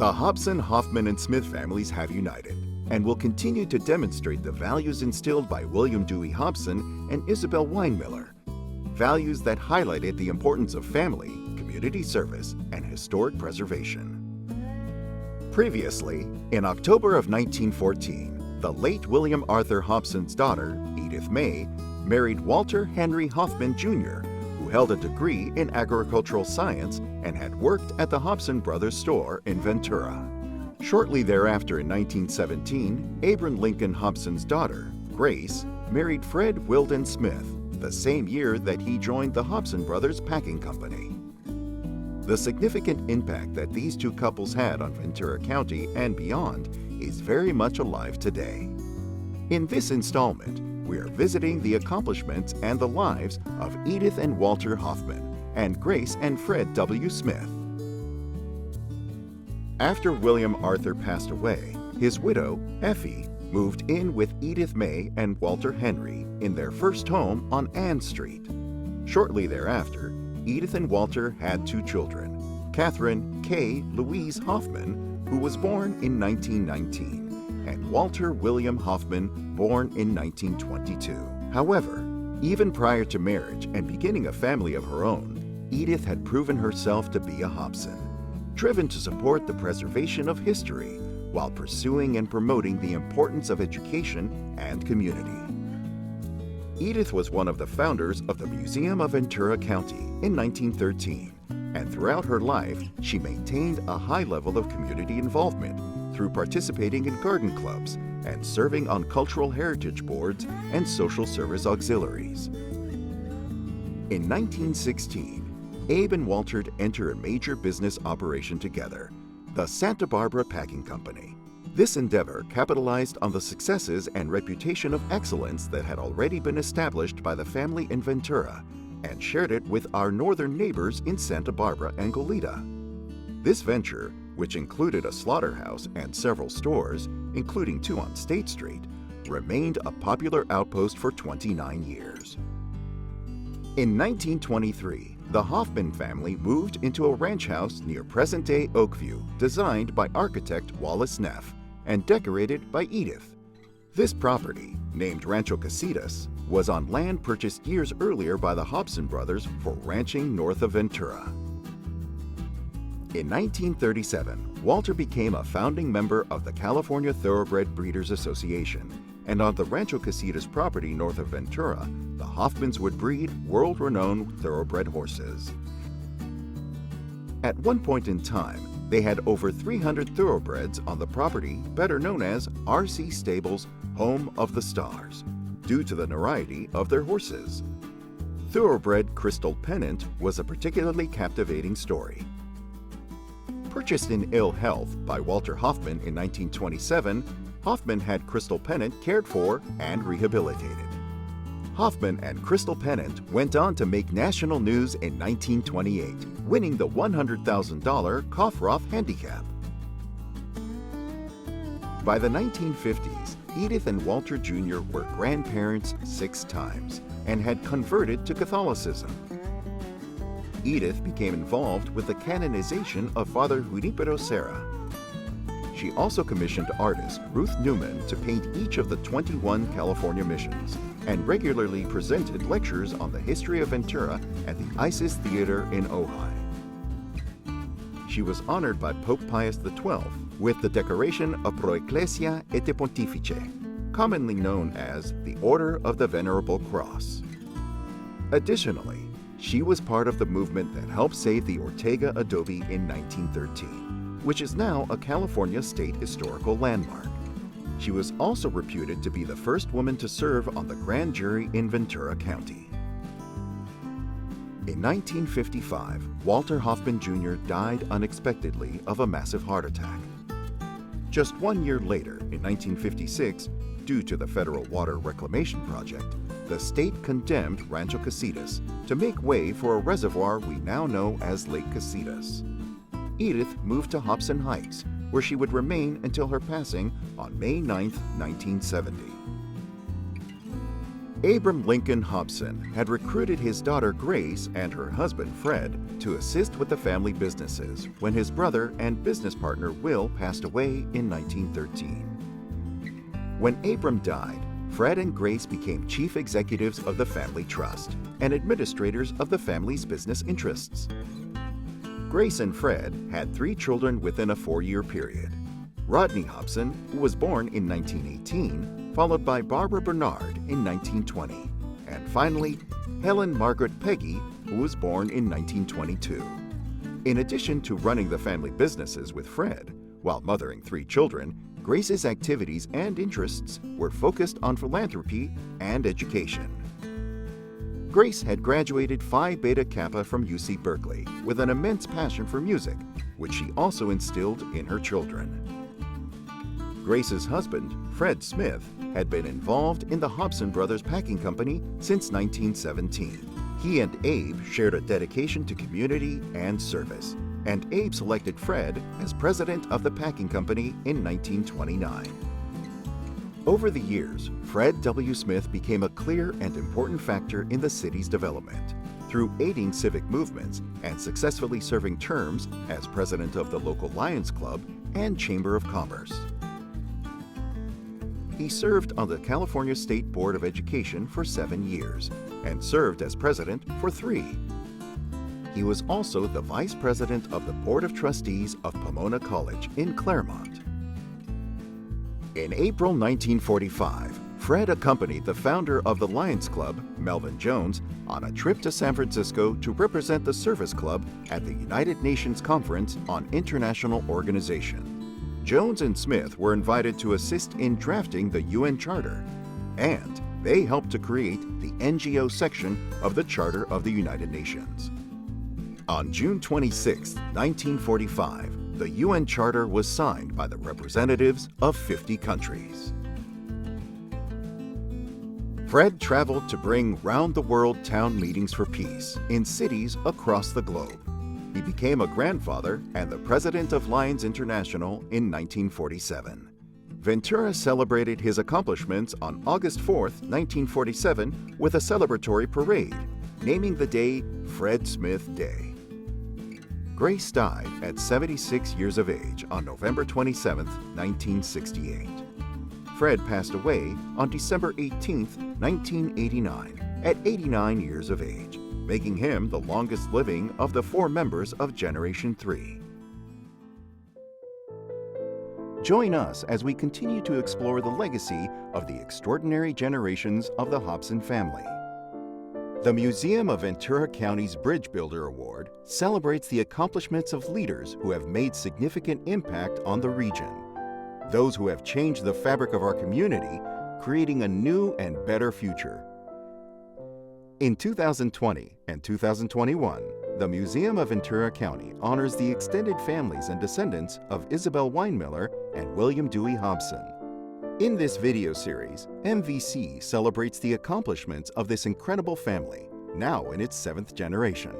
The Hobson, Hoffman, and Smith families have united and will continue to demonstrate the values instilled by William Dewey Hobson and Isabel Winemiller, values that highlighted the importance of family, community service, and historic preservation. Previously, in October of 1914, the late William Arthur Hobson's daughter, Edith May, married Walter Henry Hoffman Jr., who held a degree in agricultural science and had worked at the Hobson Brothers store in Ventura. Shortly thereafter, in 1917, Abram Lincoln Hobson's daughter, Grace, married Fred Wildon Smith, the same year that he joined the Hobson Brothers Packing Company. The significant impact that these two couples had on Ventura County and beyond is very much alive today. In this installment, we are visiting the accomplishments and the lives of Edith and Walter Hoffman and Grace and Fred W. Smith. After William Arthur passed away, his widow, Effie, moved in with Edith May and Walter Henry in their first home on Ann Street. Shortly thereafter, Edith and Walter had two children, Catherine K. Louise Hoffman, who was born in 1919, and Walter William Hoffman, born in 1922. However, even prior to marriage and beginning a family of her own, Edith had proven herself to be a Hobson, driven to support the preservation of history while pursuing and promoting the importance of education and community. Edith was one of the founders of the Museum of Ventura County in 1913, and throughout her life, she maintained a high level of community involvement through participating in garden clubs and serving on cultural heritage boards and social service auxiliaries. In 1916, Abe and Walter enter a major business operation together, the Santa Barbara Packing Company. This endeavor capitalized on the successes and reputation of excellence that had already been established by the family in Ventura and shared it with our northern neighbors in Santa Barbara and Goleta. This venture, which included a slaughterhouse and several stores, including two on State Street, remained a popular outpost for 29 years. In 1923, the Hoffman family moved into a ranch house near present-day Oakview, designed by architect Wallace Neff and decorated by Edith. This property, named Rancho Casitas, was on land purchased years earlier by the Hobson brothers for ranching north of Ventura. In 1937, Walter became a founding member of the California Thoroughbred Breeders Association, and on the Rancho Casitas property north of Ventura, the Hoffmans would breed world-renowned thoroughbred horses. At one point in time, they had over 300 thoroughbreds on the property better known as R.C. Stable's Home of the Stars, due to the notoriety of their horses. Thoroughbred Crystal Pennant was a particularly captivating story. Purchased in ill health by Walter Hoffman in 1927, Hoffman had Crystal Pennant cared for and rehabilitated. Hoffman and Crystal Pennant went on to make national news in 1928, winning the $100,000 Koffroth Handicap. By the 1950s, Edith and Walter Jr. were grandparents 6 times and had converted to Catholicism. Edith became involved with the canonization of Father Junipero Serra. She also commissioned artist Ruth Newman to paint each of the 21 California missions and regularly presented lectures on the history of Ventura at the Isis Theater in Ojai. She was honored by Pope Pius XII with the decoration of Pro Ecclesia et Pontifice, commonly known as the Order of the Venerable Cross. Additionally, she was part of the movement that helped save the Ortega adobe in 1913, which is now a California State Historical Landmark. She was also reputed to be the first woman to serve on the grand jury in Ventura County. In 1955, Walter Hoffman Jr. died unexpectedly of a massive heart attack. Just 1 year later, in 1956, due to the Federal Water Reclamation Project, the state condemned Rancho Casitas to make way for a reservoir we now know as Lake Casitas. Edith moved to Hobson Heights, where she would remain until her passing on May 9, 1970. Abram Lincoln Hobson had recruited his daughter Grace and her husband Fred to assist with the family businesses when his brother and business partner Will passed away in 1913. When Abram died, Fred and Grace became chief executives of the family trust and administrators of the family's business interests. Grace and Fred had 3 children within a 4-year period. Rodney Hobson, who was born in 1918, followed by Barbara Bernard in 1920, and finally, Helen Margaret Peggy, who was born in 1922. In addition to running the family businesses with Fred, while mothering 3 children, Grace's activities and interests were focused on philanthropy and education. Grace had graduated Phi Beta Kappa from UC Berkeley with an immense passion for music, which she also instilled in her children. Grace's husband, Fred Smith, had been involved in the Hobson Brothers Packing Company since 1917. He and Abe shared a dedication to community and service, and Abe selected Fred as president of the packing company in 1929. Over the years, Fred W. Smith became a clear and important factor in the city's development through aiding civic movements and successfully serving terms as president of the local Lions Club and Chamber of Commerce. He served on the California State Board of Education for 7 years and served as president for 3. He was also the vice president of the Board of Trustees of Pomona College in Claremont. In April 1945, Fred accompanied the founder of the Lions Club, Melvin Jones, on a trip to San Francisco to represent the Service Club at the United Nations Conference on International Organization. Jones and Smith were invited to assist in drafting the UN Charter, and they helped to create the NGO section of the Charter of the United Nations. On June 26, 1945, the UN Charter was signed by the representatives of 50 countries. Fred traveled to bring round-the-world town meetings for peace in cities across the globe. He became a grandfather and the president of Lions International in 1947. Ventura celebrated his accomplishments on August 4, 1947, with a celebratory parade, naming the day Fred Smith Day. Grace died at 76 years of age on November 27, 1968. Fred passed away on December 18, 1989, at 89 years of age, making him the longest living of the 4 members of Generation 3. Join us as we continue to explore the legacy of the extraordinary generations of the Hobson family. The Museum of Ventura County's Bridge Builder Award celebrates the accomplishments of leaders who have made significant impact on the region, those who have changed the fabric of our community, creating a new and better future. In 2020 and 2021, the Museum of Ventura County honors the extended families and descendants of Isabel Winemiller and William Dewey Hobson. In this video series, MVC celebrates the accomplishments of this incredible family, now in its 7th generation.